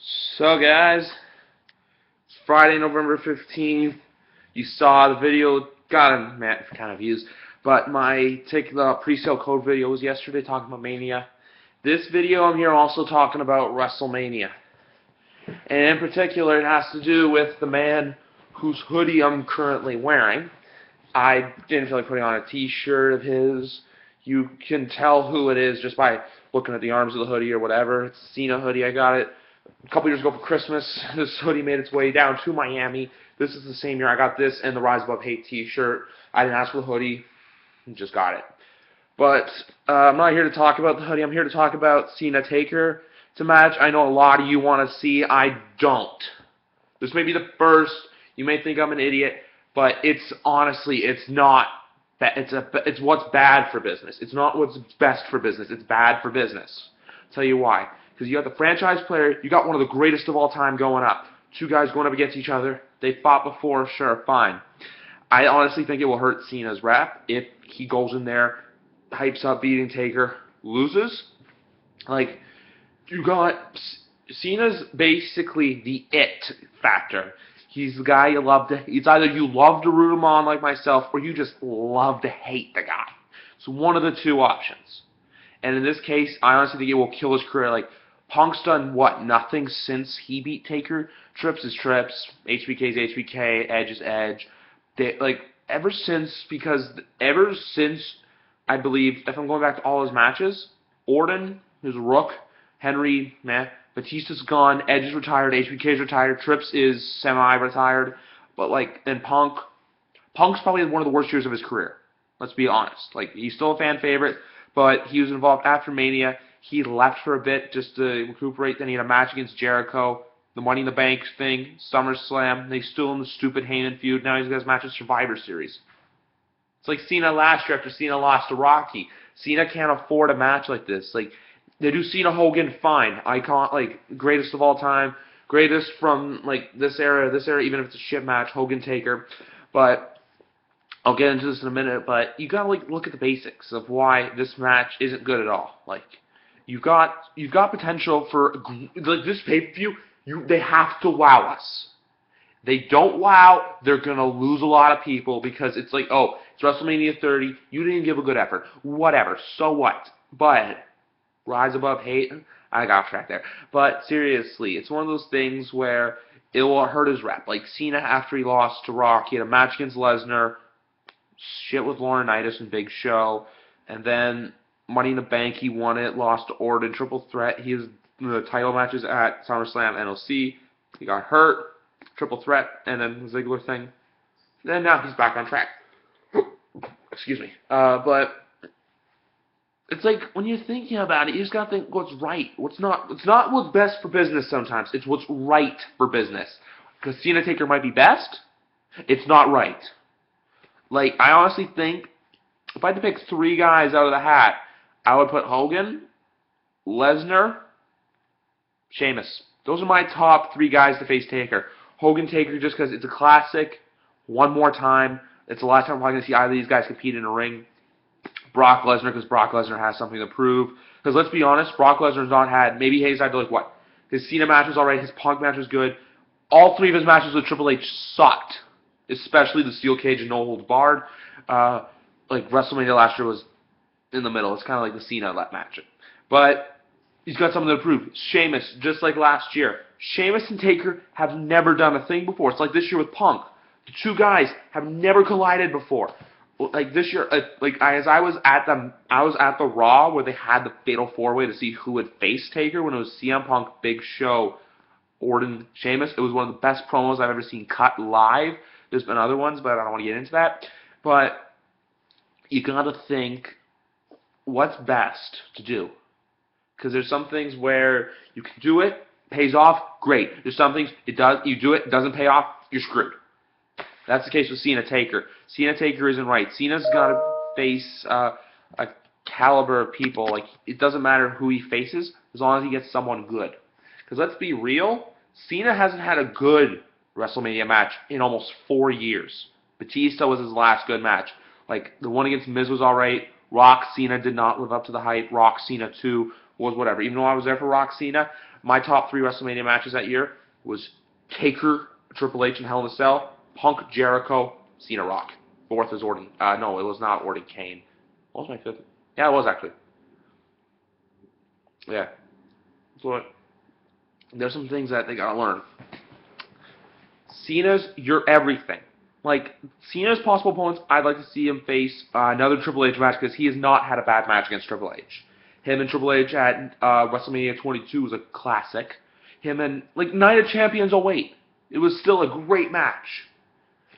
So guys, it's Friday, November 15th. You saw the video, got a kind of views, but my take the pre-sale code video was yesterday talking about Mania. This video I'm here also talking about Wrestlemania. And in particular, it has to do with the man whose hoodie I'm currently wearing. I didn't feel like putting on a t-shirt of his. You can tell who it is just by looking at the arms of the hoodie or whatever. It's a Cena hoodie. I got it a couple years ago for Christmas. This hoodie made its way down to Miami. This is the same year I got this and the Rise Above Hate t-shirt. I didn't ask for the hoodie. Just got it. But I'm not here to talk about the hoodie. I'm here to talk about Cena Taker. It's a match I know a lot of you want to see. I don't. This may be the first. You may think I'm an idiot, but it's honestly, it's not. It's what's bad for business. It's not what's best for business. It's bad for business. I'll tell you why. Because you got the franchise player. You got one of the greatest of all time going up. Two guys going up against each other. They fought before. Sure, fine. I honestly think it will hurt Cena's rep if he goes in there, hypes up beating Taker, loses. Like, you got Cena's basically the it factor. He's the guy you love to. It's either you love to root him on like myself, or you just love to hate the guy. It's one of the two options. And in this case, I honestly think it will kill his career. Like, Punk's done what? Nothing since he beat Taker. Trips is Trips. HBK's HBK. Edge is Edge. Ever since I believe, if I'm going back to all his matches, Orton, his Rook, Henry, meh. Batista's gone, Edge is retired, HBK's retired, Trips is semi-retired, but and Punk's probably one of the worst years of his career. Let's be honest. Like, he's still a fan favorite, but he was involved after Mania. He left for a bit just to recuperate. Then he had a match against Jericho, the Money in the Bank thing, SummerSlam. They still in the stupid Heyman feud. Now he's got his match at Survivor Series. It's like Cena last year after Cena lost to Rocky. Cena can't afford a match like this. Like, they do Cena Hogan fine. Icon, greatest of all time. Greatest from, this era, even if it's a shit match, Hogan Taker. But I'll get into this in a minute, but you gotta, look at the basics of why this match isn't good at all. You've got potential for, this pay-per-view, they have to wow us. They don't wow, they're gonna lose a lot of people because it's it's WrestleMania 30, you didn't give a good effort. Whatever, so what? But Rise Above Hate, I got off track there. But seriously, it's one of those things where it will hurt his rep. Like Cena after he lost to Rock, he had a match against Lesnar, shit with Laurinaitis and Big Show, and then Money in the Bank, he won it, lost to Orton, triple threat. He has the title matches at SummerSlam, NLC. He got hurt, triple threat, and then the Ziggler thing. Then now he's back on track. Excuse me. But it's when you're thinking about it, you just gotta think what's right. It's not what's best for business sometimes. It's what's right for business. Because Cena Taker might be best, it's not right. I honestly think if I had to pick three guys out of the hat, I would put Hogan, Lesnar, Sheamus. Those are my top three guys to face Taker. Hogan Taker just because it's a classic. One more time. It's the last time I'm probably going to see either of these guys compete in a ring. Brock Lesnar, because Brock Lesnar has something to prove. Because let's be honest, Brock Lesnar's not had, maybe he's had his Cena match was alright, his Punk match was good. All three of his matches with Triple H sucked. Especially the Steel Cage and No Holds Barred. WrestleMania last year was in the middle. It's kind of like the Cena match. But he's got something to prove. Sheamus, just like last year. Sheamus and Taker have never done a thing before. It's like this year with Punk. The two guys have never collided before. This year, I was at the Raw where they had the Fatal 4-Way to see who would face Taker when it was CM Punk, Big Show, Orton, Sheamus. It was one of the best promos I've ever seen cut live. There's been other ones, but I don't want to get into that. But you gotta think what's best to do. Because there's some things where you can do it, pays off, great. There's some things you do it, doesn't pay off, you're screwed. That's the case with Cena Taker. Cena Taker isn't right. Cena's got to face a caliber of people. It doesn't matter who he faces as long as he gets someone good. Because let's be real, Cena hasn't had a good WrestleMania match in almost 4 years. Batista was his last good match. The one against Miz was alright. Rock Cena did not live up to the hype. Rock Cena 2 was whatever. Even though I was there for Rock Cena, my top 3 WrestleMania matches that year was Taker, Triple H, and Hell in a Cell, Punk, Jericho, Cena, Rock. 4th is Orton. No, it was not Orton, Kane. What was my 5th? Yeah, it was actually. Yeah. So there's some things that they gotta learn. Cena's your everything. Like, Cena's possible opponents, I'd like to see him face another Triple H match because he has not had a bad match against Triple H. Him and Triple H at WrestleMania 22 was a classic. Him and, like, Night of Champions 08. It was still a great match.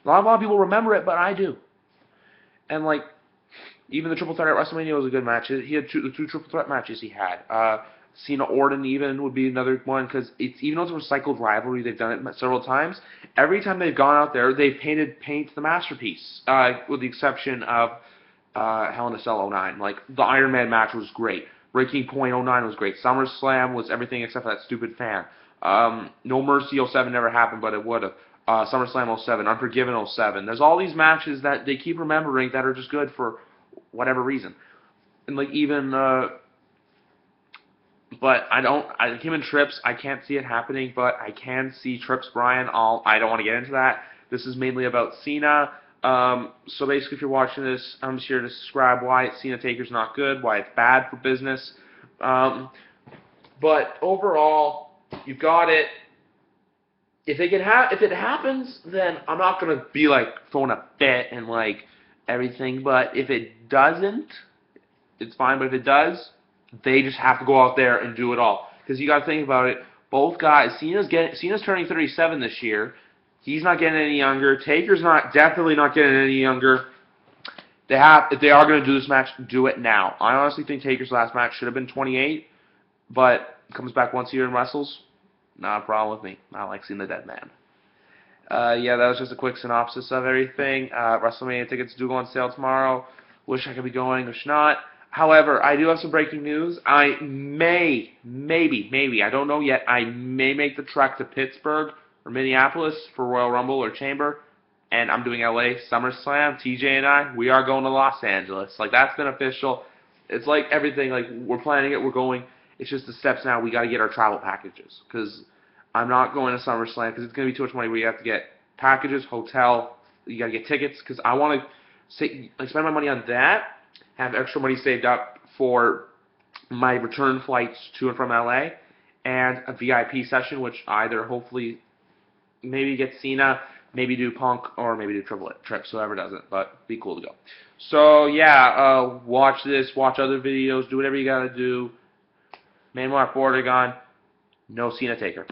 Not a lot of people remember it, but I do. And, like, even the Triple Threat at WrestleMania was a good match. He had the two Triple Threat matches he had. Cena Orton even would be another one because even though it's a recycled rivalry, they've done it several times. Every time they've gone out there, they've paint the masterpiece, with the exception of Hell in a Cell 09. Like, the Iron Man match was great. Breaking Point 09 was great. SummerSlam was everything except for that stupid fan. No Mercy 07 never happened, but it would have. SummerSlam 07, Unforgiven 07. There's all these matches that they keep remembering that are just good for whatever reason. And, like, even... but him and Trips, I can't see it happening, but I can see Trips Bryan. I don't want to get into that. This is mainly about Cena. So basically, if you're watching this, I'm just here to describe why Cena Taker's not good, why it's bad for business. But overall, you got it. If it happens, then I'm not gonna be like throwing a fit and like everything. But if it doesn't, it's fine. But if it does, they just have to go out there and do it all. Because you got to think about it. Both guys, Cena's turning 37 this year. He's not getting any younger. Taker's definitely not getting any younger. If they are going to do this match, do it now. I honestly think Taker's last match should have been 28, but comes back once a year and wrestles. Not a problem with me. I like seeing the dead man. Yeah, that was just a quick synopsis of everything. WrestleMania tickets do go on sale tomorrow. Wish I could be going, wish not. However, I do have some breaking news. I maybe, I don't know yet, I may make the trek to Pittsburgh or Minneapolis for Royal Rumble or Chamber, and I'm doing LA SummerSlam. TJ and I, we are going to Los Angeles. Like, that's been official. It's like everything, like, we're planning it, we're going. It's just the steps now. We got to get our travel packages, because I'm not going to SummerSlam, because it's going to be too much money where you have to get packages, hotel, you got to get tickets, because I want to spend my money on that, have extra money saved up for my return flights to and from LA, and a VIP session, which either hopefully maybe get Cena, maybe do Punk, or maybe do Trips, whoever does it, but it'd be cool to go. So yeah, watch this, watch other videos, do whatever you gotta do. Man Mark Bordegon, no Cena Taker.